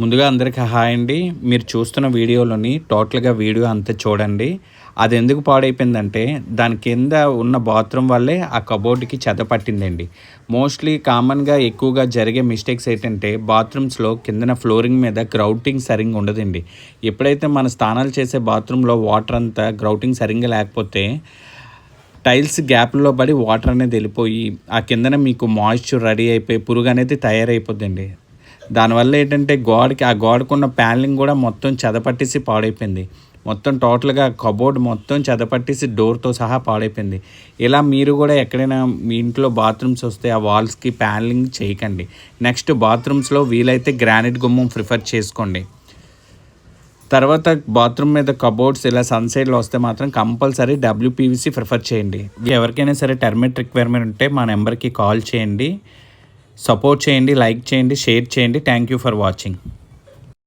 ముందుగా అందరికీ హాయ్ అండి. మీరు చూస్తున్న వీడియోలోని టోటల్గా వీడియో అంతా చూడండి. అది ఎందుకు పాడైపోయిందంటే దాని కింద ఉన్న బాత్రూమ్ వల్లే ఆ కబోర్డ్కి చెత్త పట్టిందండి. మోస్ట్లీ కామన్గా ఎక్కువగా జరిగే మిస్టేక్స్ ఏంటంటే బాత్రూమ్స్లో కిందన ఫ్లోరింగ్ మీద గ్రౌటింగ్ సరిగ్గా ఉండదండి. ఎప్పుడైతే మన స్నానాలు చేసే బాత్రూంలో వాటర్ అంతా గ్రౌటింగ్ సరిగ్గా లేకపోతే టైల్స్ గ్యాప్లో పడి వాటర్ అనేది వెళ్ళిపోయి ఆ కిందన మీకు మాయిశ్చర్ రెడీ అయిపోయి పురుగు అనేది తయారైపోద్దండి. దానివల్ల ఏంటంటే గోడకున్న ప్యానలింగ్ కూడా మొత్తం చెదపట్టేసి పాడైపోయింది. మొత్తం టోటల్గా కబోర్డ్ మొత్తం చెదపట్టేసి డోర్తో సహా పాడైపోయింది. ఇలా మీరు కూడా ఎక్కడైనా మీ ఇంట్లో బాత్రూమ్స్ వస్తే ఆ వాల్స్కి ప్యానలింగ్ చేయకండి. నెక్స్ట్ బాత్రూమ్స్లో వీలైతే గ్రానైట్ గుమ్మం ప్రిఫర్ చేసుకోండి. తర్వాత బాత్రూమ్ మీద కబోర్డ్స్ ఇలా సన్సైడ్లో వస్తే మాత్రం కంపల్సరీ WPVC ప్రిఫర్ చేయండి. ఎవరికైనా సరే టర్మేట్ రిక్వైర్మెంట్ ఉంటే మా నెంబర్కి కాల్ చేయండి. సపోర్ట్ చేయండి, లైక్ చేయండి, షేర్ చేయండి. Thank you for watching.